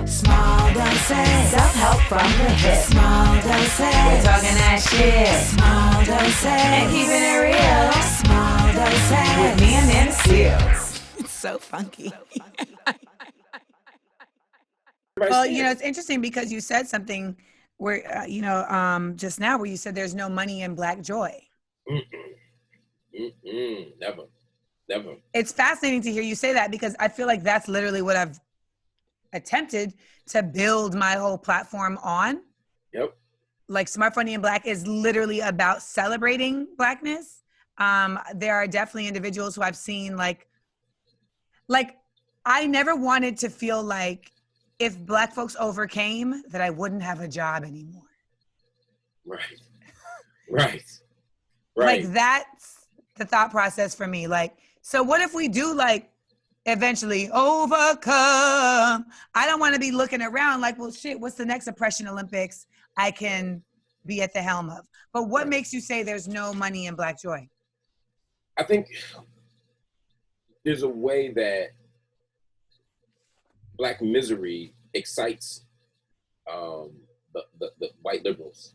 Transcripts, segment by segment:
Small doses. Self-help from the hip. Small doses. We're talking that shit. Small doses. And keeping it real. Small doses. With me and Nana Seals. It's so funky. Well, you know, it's interesting because you said something where, just now where you said there's no money in Black joy. Never. It's fascinating to hear you say that because I feel like that's literally what I've attempted to build my whole platform on. Yep. Like Smart, Funny, and Black is literally about celebrating Blackness. There are definitely individuals who I've seen like I never wanted to feel like if Black folks overcame that I wouldn't have a job anymore. Right. Like that's the thought process for me. Like, so what if we do like eventually overcome? I don't want to be looking around like, well, shit, what's the next oppression Olympics I can be at the helm of? But what makes you say there's no money in Black joy? I think there's a way that Black misery excites the white liberals.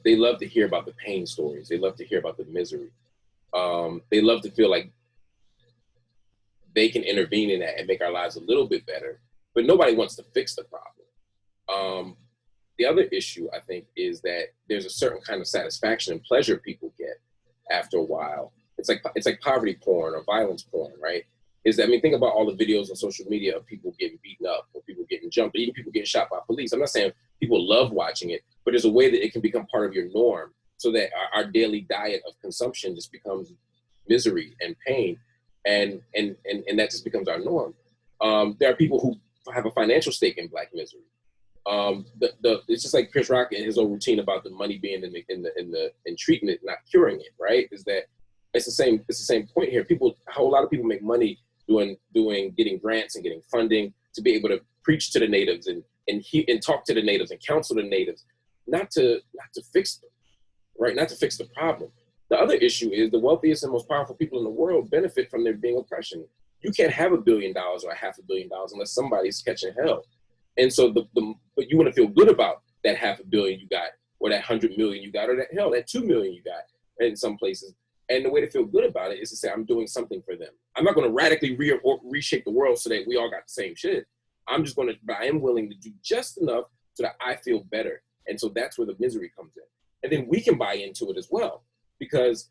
They love to hear about the pain stories. They love to hear about the misery. They love to feel like they can intervene in that and make our lives a little bit better, but nobody wants to fix the problem. The other issue, I think, is that there's a certain kind of satisfaction and pleasure people get after a while. It's like poverty porn or violence porn, right? Think about all the videos on social media of people getting beaten up or people getting jumped, even people getting shot by police. I'm not saying people love watching it, but there's a way that it can become part of your norm so that our daily diet of consumption just becomes misery and pain. And that just becomes our norm. There are people who have a financial stake in Black misery. It's just like Chris Rock and his old routine about the money being in treating it, not curing it, right? Is that it's the same point here. A whole lot of people make money getting grants and getting funding to be able to preach to the natives and talk to the natives and counsel the natives, not to fix them, right? Not to fix the problem. The other issue is the wealthiest and most powerful people in the world benefit from there being oppression. You can't have $1 billion or $500 million unless somebody's catching hell. And so but you want to feel good about that $500 million you got, or that 100 million you got, or that 2 million you got in some places. And the way to feel good about it is to say, I'm doing something for them. I'm not going to radically reshape the world so that we all got the same shit. But I am willing to do just enough so that I feel better. And so that's where the misery comes in. And then we can buy into it as well. Because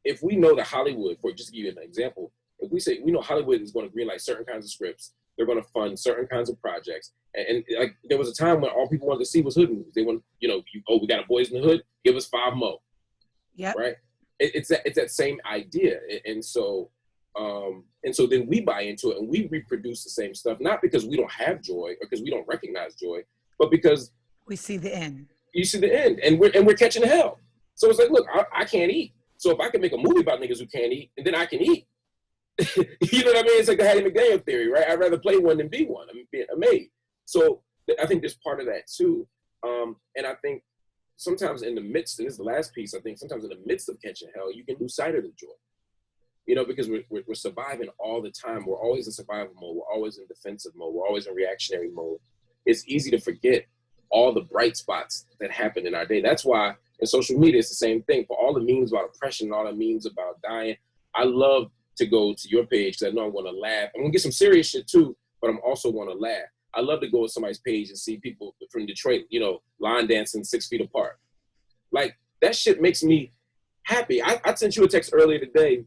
if we know that Hollywood, for just to give you an example, if we say, we know Hollywood is going to greenlight certain kinds of scripts, they're going to fund certain kinds of projects. And like there was a time when all people wanted to see was hood movies. They want, we got a Boys in the Hood, give us 5 more. Yeah. Right. It's that same idea. And so then we buy into it and we reproduce the same stuff, not because we don't have joy or because we don't recognize joy, but because we see the end. You see the end, and we're catching hell. So it's like, look, I can't eat. So if I can make a movie about niggas who can't eat, and then I can eat. You know what I mean? It's like the Hattie McDaniel theory, right? I'd rather play one than be one. I mean, being a maid. So I think there's part of that too. And I think sometimes in the midst, and this is the last piece, I think sometimes in the midst of catching hell, you can lose sight of the joy. Because we're surviving all the time. We're always in survival mode. We're always in defensive mode. We're always in reactionary mode. It's easy to forget all the bright spots that happen in our day. That's why in social media, it's the same thing. For all the memes about oppression, all the memes about dying, I love to go to your page because I know I'm going to laugh. I'm going to get some serious shit too, but I'm also going to laugh. I love to go to somebody's page and see people from Detroit, line dancing 6 feet apart. Like, that shit makes me happy. I sent you a text earlier today.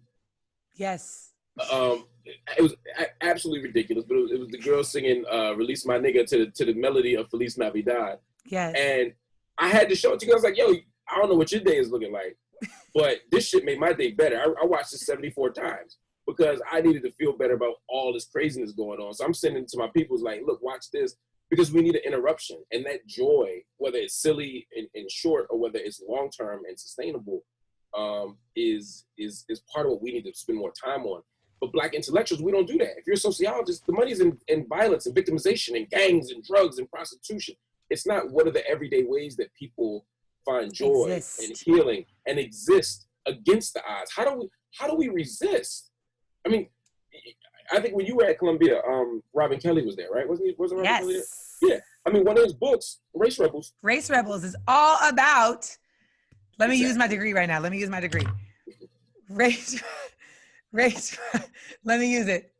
Yes. It was absolutely ridiculous, but it was the girl singing "Release My Nigga" to the melody of Feliz Navidad. Yes. And I had to show it to you. I was like, yo, I don't know what your day is looking like, but this shit made my day better. I watched this 74 times because I needed to feel better about all this craziness going on. So I'm sending it to my people like, look, watch this, because we need an interruption. And that joy, whether it's silly and short or whether it's long-term and sustainable, is part of what we need to spend more time on. But Black intellectuals, we don't do that. If you're a sociologist, the money's in violence and victimization and gangs and drugs and prostitution. It's not what are the everyday ways that people find joy and healing and exist against the odds. How do we resist? I mean, I think when you were at Columbia, Robin Kelly was there, right? Wasn't Robin Kelly there? Yes. Yeah. I mean, one of his books, Race Rebels. Race Rebels is all about, let me Exactly. use my degree right now. Let me use my degree. Race, let me use it.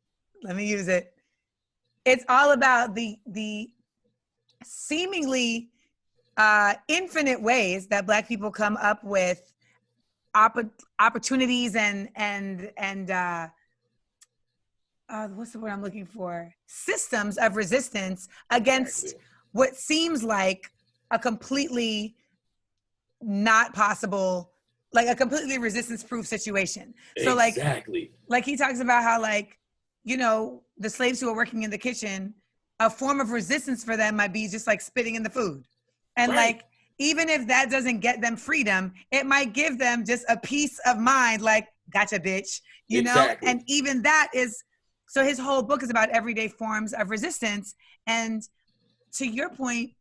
It's all about the seemingly infinite ways that Black people come up with opportunities and what's the word I'm looking for? Systems of resistance against what seems like a completely not possible, like a completely resistance-proof situation. So like he talks about how like, you know, the slaves who are working in the kitchen, a form of resistance for them might be just like spitting in the food. And like, even if that doesn't get them freedom, it might give them just a peace of mind, like, gotcha, bitch, you know? And even that is, so his whole book is about everyday forms of resistance. And to your point,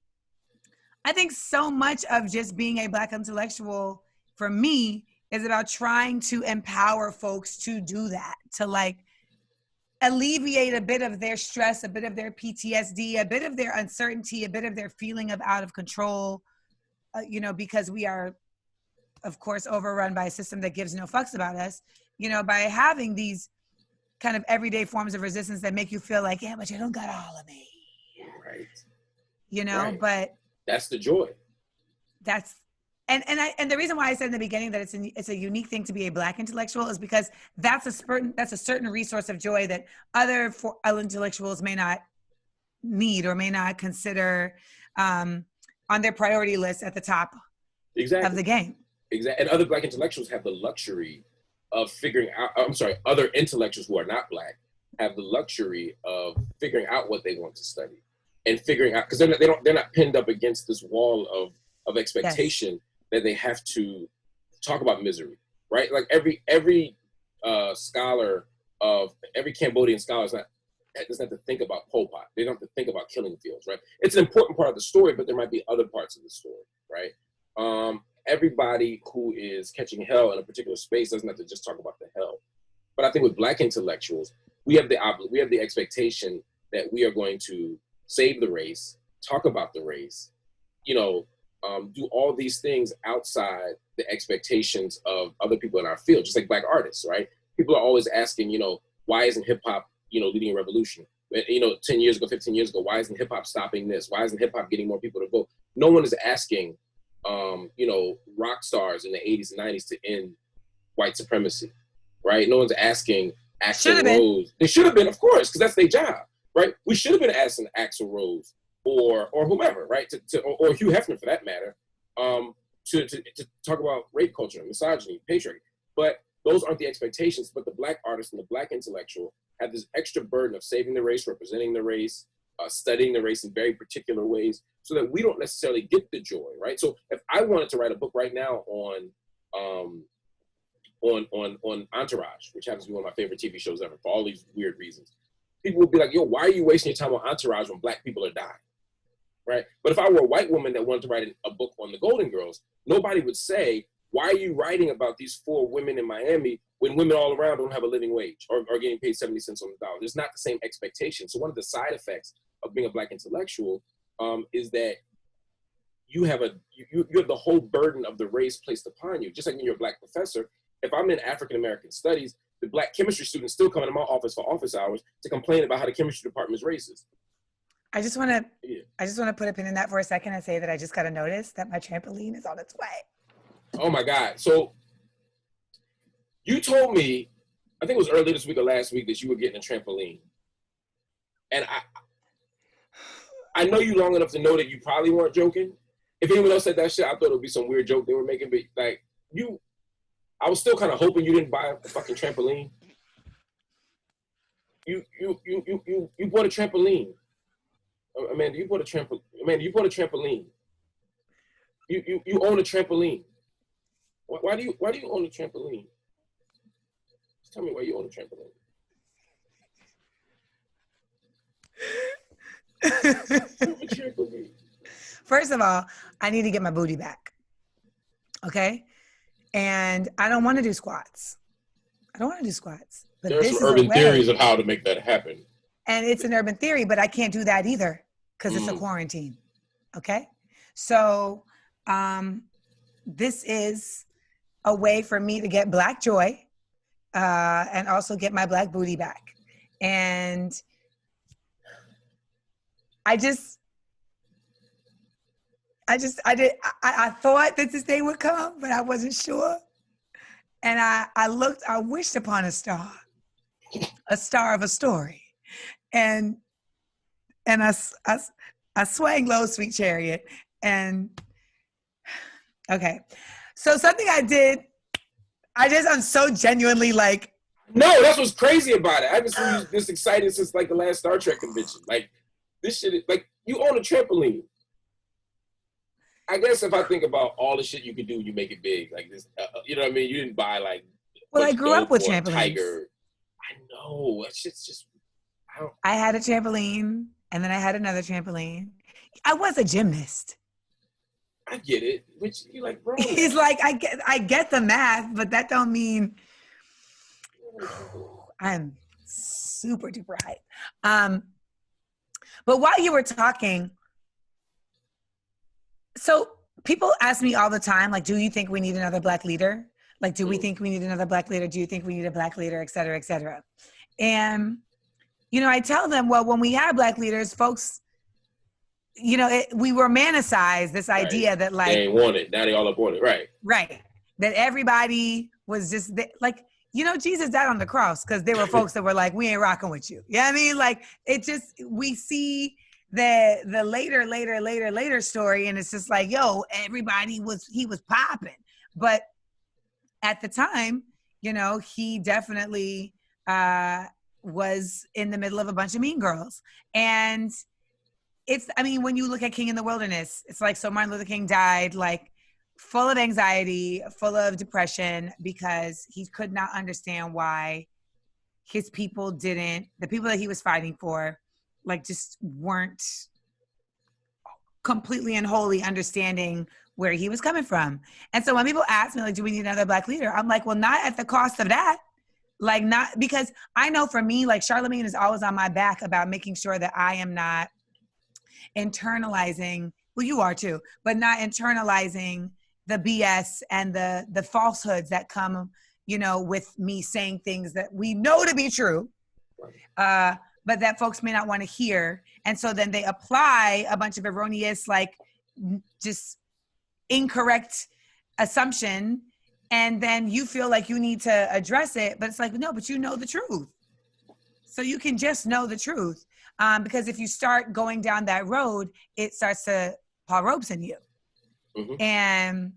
I think so much of just being a Black intellectual for me is about trying to empower folks to do that, to like alleviate a bit of their stress, a bit of their PTSD, a bit of their uncertainty, a bit of their feeling of out of control, you know, because we are, of course, overrun by a system that gives no fucks about us, you know, by having these kind of everyday forms of resistance that make you feel like, yeah, but you don't got all of me. Right. You know, but that's the joy. That's, and the reason why I said in the beginning that it's a unique thing to be a Black intellectual is because that's a certain resource of joy that other intellectuals may not need or may not consider on their priority list at the top of the game. Exactly. And other Black intellectuals have the luxury of figuring out, other intellectuals who are not Black have the luxury of figuring out what they want to study and figuring out, because they're not pinned up against this wall of expectation that they have to talk about misery, right? Like every scholar of every Cambodian scholar doesn't have to think about Pol Pot. They don't have to think about killing fields, right? It's an important part of the story, but there might be other parts of the story, right? Everybody who is catching hell in a particular space doesn't have to just talk about the hell. But I think with Black intellectuals, we have the expectation that we are going to save the race, talk about the race, you know, do all these things outside the expectations of other people in our field, just like Black artists, right? People are always asking, you know, why isn't hip hop, you know, leading a revolution? You know, 10 years ago, 15 years ago, why isn't hip hop stopping this? Why isn't hip hop getting more people to vote? No one is asking, you know, rock stars in the 80s and 90s to end white supremacy, right? No one's asking Axl Rose. They should have been, of course, because that's their job, right? We should have been asking Axl Rose or whomever, right? Or Hugh Hefner for that matter, to talk about rape culture, misogyny, patriarchy. But those aren't the expectations. But the Black artist and the Black intellectual have this extra burden of saving the race, representing the race, studying the race in very particular ways, so that we don't necessarily get the joy, right? So if I wanted to write a book right now on Entourage, which happens to be one of my favorite TV shows ever for all these weird reasons, people would be like, yo, why are you wasting your time on Entourage when Black people are dying, right? But if I were a white woman that wanted to write a book on the Golden Girls, nobody would say, why are you writing about these 4 women in Miami when women all around don't have a living wage or getting paid 70 cents on the dollar? There's not the same expectation. So one of the side effects of being a Black intellectual is that you have the whole burden of the race placed upon you. Just like when you're a Black professor, if I'm in African-American studies, the Black chemistry students still come into my office for office hours to complain about how the chemistry department is racist. I just want to put a pin in that for a second and say that I just got a notice that my trampoline is on its way. Oh my God. So you told me, I think it was earlier this week or last week, that you were getting a trampoline. And I know you long enough to know that you probably weren't joking. If anyone else said that shit, I thought it would be some weird joke they were making, but like I was still kind of hoping you didn't buy a fucking trampoline. You bought a trampoline. Amanda, you bought a trampoline. Amanda, you bought a trampoline. You own a trampoline. Why do you own a trampoline? Just tell me why you own a trampoline. First of all, I need to get my booty back. Okay? And I don't want to do squats. But There are this some is a urban way. theories of how to make that happen. And it's an urban theory, but I can't do that either because it's a quarantine. Okay. So this is a way for me to get Black joy and also get my Black booty back. And I thought that this day would come, but I wasn't sure. And I wished upon a star of a story. And I swang low, sweet chariot. And okay. So something I did, I'm so genuinely like. No, that's what's crazy about it. I haven't seen you this excited since like the last Star Trek convention. Like this shit is like you own a trampoline. I guess if I think about all the shit you can do, you make it big. Like this, you know what I mean? You didn't buy like. Well, I grew up with trampolines. Tiger. I know. That shit's just. I had a trampoline, and then I had another trampoline. I was a gymnast. I get it. Which you like, bro? He's like, I get the math, but that don't mean I'm super duper hype. But while you were talking, so people ask me all the time, like, do you think we need another Black leader? Like, do we think we need another Black leader? Do you think we need a Black leader, et cetera, et cetera? And, you know, I tell them, well, when we had Black leaders, folks, you know, we romanticized this idea that like. They ain't want it. Now they all up on it. Right. Right. That everybody was just like, you know, Jesus died on the cross because there were folks that were like, we ain't rocking with you. Yeah, I mean, like, it just, we see the later story, and it's just like, yo, he was popping. But at the time, you know, he definitely was in the middle of a bunch of mean girls. And I mean, when you look at King in the Wilderness, it's like, so Martin Luther King died like full of anxiety, full of depression, because he could not understand why his people the people that he was fighting for, like, just weren't completely and wholly understanding where he was coming from. And so when people ask me, like, do we need another Black leader? I'm like, well, not at the cost of that. Like, not because I know for me, like, Charlemagne is always on my back about making sure that I am not internalizing, well, you are too, but not internalizing the BS and the falsehoods that come, you know, with me saying things that we know to be true, but that folks may not want to hear. And so then they apply a bunch of erroneous, like, just incorrect assumption, and then you feel like you need to address it, but it's like, no, but you know the truth. So you can just know the truth. Because if you start going down that road, it starts to paw ropes in you. Mm-hmm. And,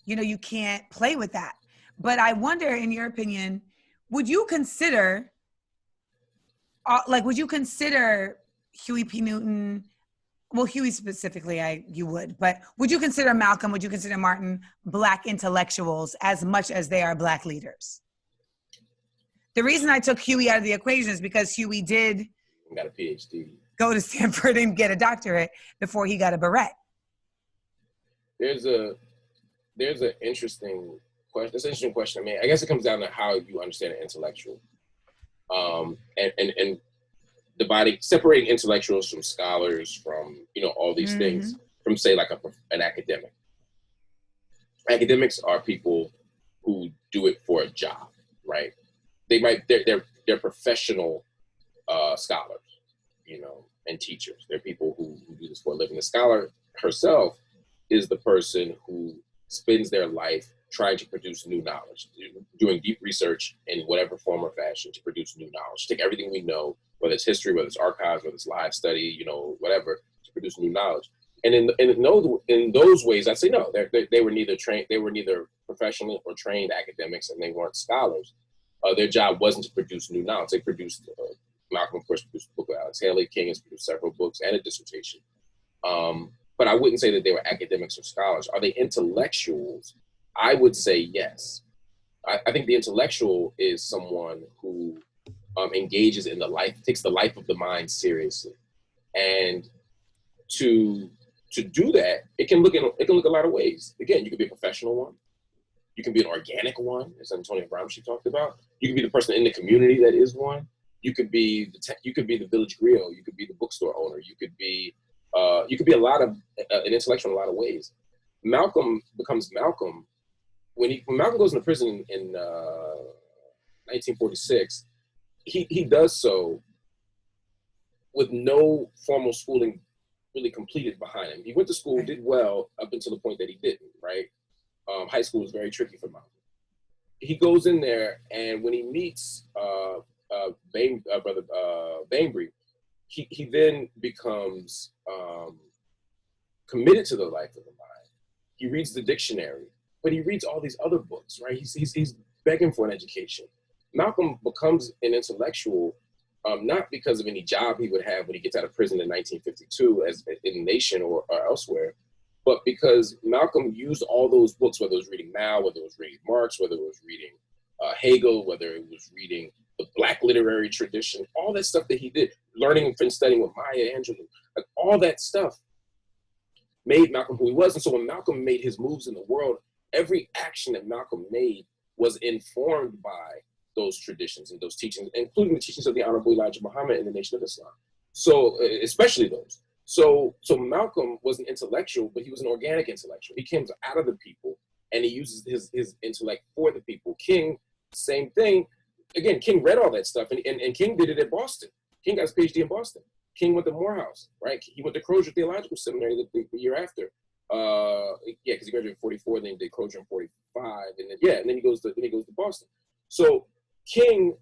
you know, you can't play with that. But I wonder, in your opinion, would you consider Huey P. Newton, well, Huey specifically, you would, but would you consider Malcolm, would you consider Martin Black intellectuals as much as they are Black leaders? The reason I took Huey out of the equation is because Huey did got a PhD, go to Stanford and get a doctorate before he got a beret. There's an interesting question. It's an interesting question. I mean, I guess it comes down to how you understand an intellectual, and separating intellectuals from scholars, from, you know, all these things, from, say, like an academic. Academics are people who do it for a job, right? They're professional scholars, you know, and teachers. They're people who do this for a living. The scholar herself is the person who spends their life trying to produce new knowledge, doing deep research in whatever form or fashion to produce new knowledge. Take everything we know, whether it's history, whether it's archives, whether it's live study, you know, whatever, to produce new knowledge. And in those ways, I'd say no. They were neither trained, they were neither professional or trained academics, and they weren't scholars. Their job wasn't to produce new knowledge. They produced. Malcolm, of course, produced a book with Alex Haley. King has produced several books and a dissertation. But I wouldn't say that they were academics or scholars. Are they intellectuals? I would say yes. I think the intellectual is someone who engages in takes the life of the mind seriously. And to do that, it can look a lot of ways. Again, you could be a professional one. You can be an organic one, as Antonio Brown she talked about. You can be the person in the community that is one. You could be the village griot. You could be the bookstore owner. You could be a lot of an intellectual in a lot of ways. Malcolm becomes Malcolm when Malcolm goes into prison in 1946. He does so with no formal schooling really completed behind him. He went to school, did well up until the point that he didn't. Right, high school was very tricky for Malcolm. He goes in there, and when he meets Brother Bainbridge, he then becomes committed to the life of the mind. He reads the dictionary, but he reads all these other books, right? He's begging for an education. Malcolm becomes an intellectual, not because of any job he would have when he gets out of prison in 1952 as in the Nation or elsewhere, but because Malcolm used all those books, whether it was reading Mao, whether it was reading Marx, whether it was reading Hegel, whether it was reading the Black literary tradition, all that stuff that he did, learning and studying with Maya Angelou, like all that stuff made Malcolm who he was. And so when Malcolm made his moves in the world, every action that Malcolm made was informed by those traditions and those teachings, including the teachings of the Honorable Elijah Muhammad and the Nation of Islam. So especially those. So Malcolm was an intellectual, but he was an organic intellectual. He came out of the people and he uses his intellect for the people. King, same thing. Again, King read all that stuff, and King did it at Boston. King got his PhD in Boston. King went to Morehouse, right? He went to Crozier Theological Seminary the year after. Because he graduated in 44, then he did Crozier in 45, and then he goes to Boston. So King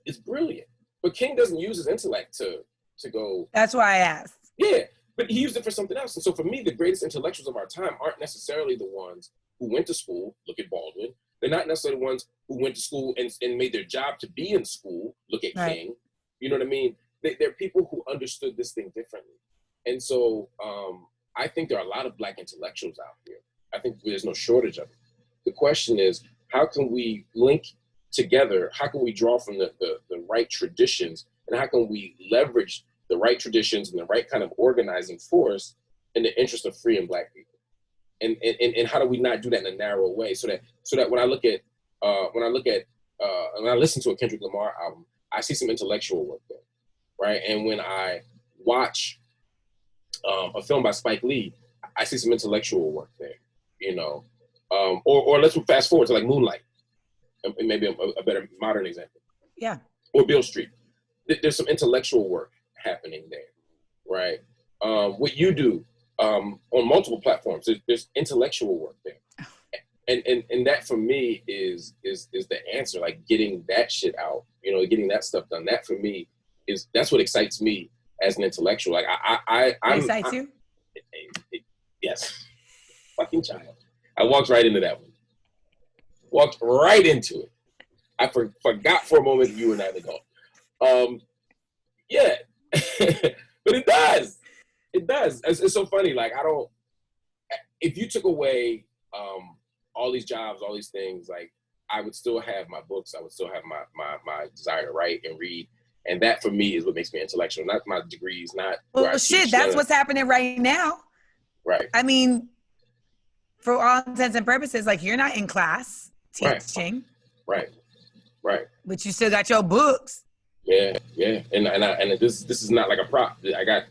is brilliant, but King doesn't use his intellect to go. That's why I asked. Yeah, but he used it for something else. And so for me, the greatest intellectuals of our time aren't necessarily the ones who went to school. Look at Baldwin. They're not necessarily the ones who went to school and made their job to be in school. Look at Right. King. You know what I mean? They're people who understood this thing differently. And so I think there are a lot of Black intellectuals out here. I think there's no shortage of them. The question is, how can we link together? How can we draw from the right traditions? And how can we leverage the right traditions and the right kind of organizing force in the interest of freeing Black people? And how do we not do that in a narrow way so that when I listen to a Kendrick Lamar album, I see some intellectual work there, right? And when I watch a film by Spike Lee, I see some intellectual work there, you know. Or let's fast forward to like Moonlight, and maybe a better modern example. Yeah. Or Beale Street. There's some intellectual work happening there, right? What you do on multiple platforms, there's intellectual work there. And that for me is the answer, like getting that shit out, you know, getting that stuff done. That for me that's what excites me as an intellectual. Like I excites you? Yes. Fucking child. I walked right into that one. Walked right into it. I forgot for a moment that you were not an adult. Yeah. But it does. It does. It's so funny. Like if you took away all these jobs, all these things, like I would still have my books. I would still have my desire to write and read. And that for me is what makes me intellectual, not my degrees, not. Well, shit, that's what's happening right now. Right. I mean, for all intents and purposes, like you're not in class teaching. Right. But you still got your books. Yeah. And this is not like a prop. I got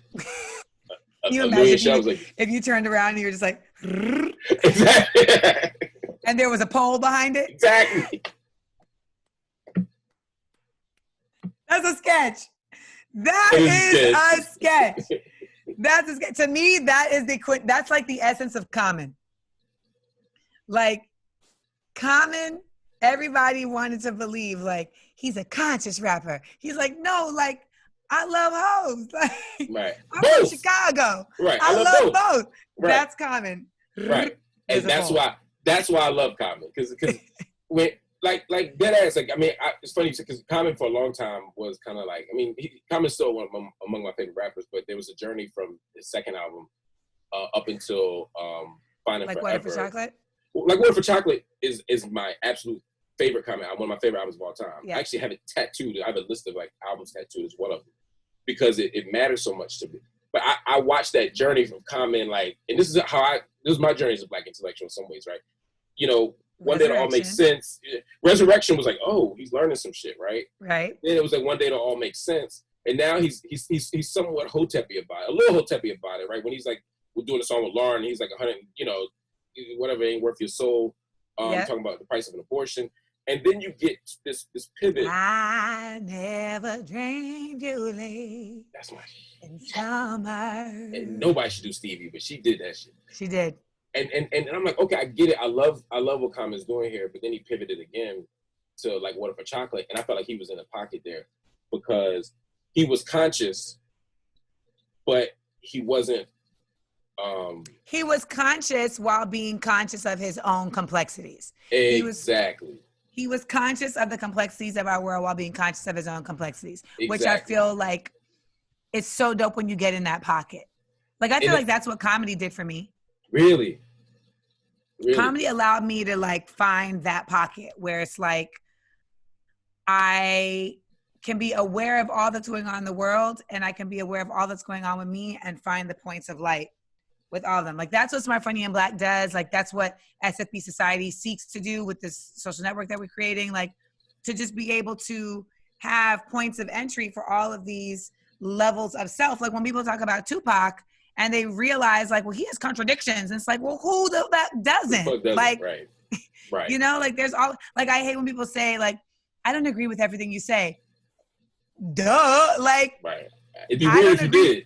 Can you a imagine million shelves. if you turned around and you were just like, Exactly. and there was a pole behind it? Exactly. That's a sketch. That is a sketch. That's a sketch. To me, that's like the essence of Common. Like Common, everybody wanted to believe like he's a conscious rapper. He's like, no, like I love hoes. Like Right. I'm from Chicago. Right. I love both. Right. That's Common. Right. And that's why I love Common. Because when like dead ass, like I mean, it's funny because Common for a long time was kind of like, I mean, Common's still one among my favorite rappers, but there was a journey from his second album up until Finding like Forever. Water for Chocolate? Like Water for Chocolate is my absolute favorite Common album, one of my favorite albums of all time. Yeah. I actually have it tattooed. I have a list of like albums tattooed as one of them because it matters so much to me. But I watched that journey from Common, like, and this is my journey as a Black intellectual in some ways, right? you know, one day it'll all make sense. Resurrection was like, oh, he's learning some shit, right? Right. Then it was like one day it'll all make sense. And now he's somewhat Hotepi about it, a little Hotepi about it, right? When he's like, we're doing a song with Lauren, he's like 100, you know, whatever ain't worth your soul. Talking about the price of an abortion. And then you get this pivot. I never dreamed you lay. That's my in summer. And nobody should do Stevie, but she did that shit. She did. And I'm like, okay, I get it. I love what Common's doing here, but then he pivoted again to like Water for Chocolate, and I felt like he was in a pocket there because he was conscious, but he wasn't. He was conscious while being conscious of his own complexities. Exactly. He was conscious of the complexities of our world while being conscious of his own complexities, exactly. Which I feel like it's so dope when you get in that pocket. Like, I feel like that's what comedy did for me. Really? Comedy allowed me to like find that pocket where it's like, I can be aware of all that's going on in the world, and I can be aware of all that's going on with me and find the points of light with all of them. Like, that's what Smart, Funny, and Black does. Like, that's what SFB Society seeks to do with this social network that we're creating. Like, to just be able to have points of entry for all of these levels of self. Like, when people talk about Tupac and they realize, like, well, he has contradictions. And it's like, well, who that doesn't? Like, right. You know, like, there's all, like, I hate when people say, like, I don't agree with everything you say. Duh. Like, right. It'd be weird if you did.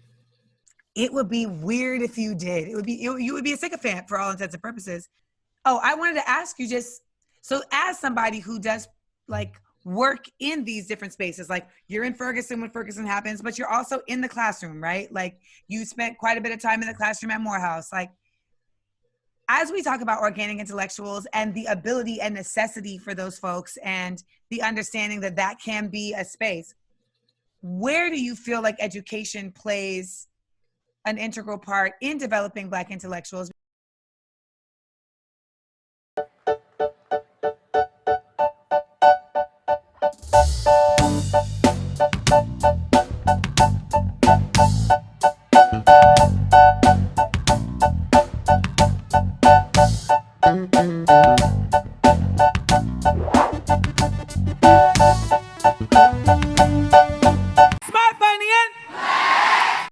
It would be weird if you did. You would be a sycophant for all intents and purposes. Oh, I wanted to ask you just, so as somebody who does like work in these different spaces, like you're in Ferguson when Ferguson happens, but you're also in the classroom, right? Like you spent quite a bit of time in the classroom at Morehouse. Like, as we talk about organic intellectuals and the ability and necessity for those folks and the understanding that that can be a space, where do you feel like education plays an integral part in developing Black intellectuals?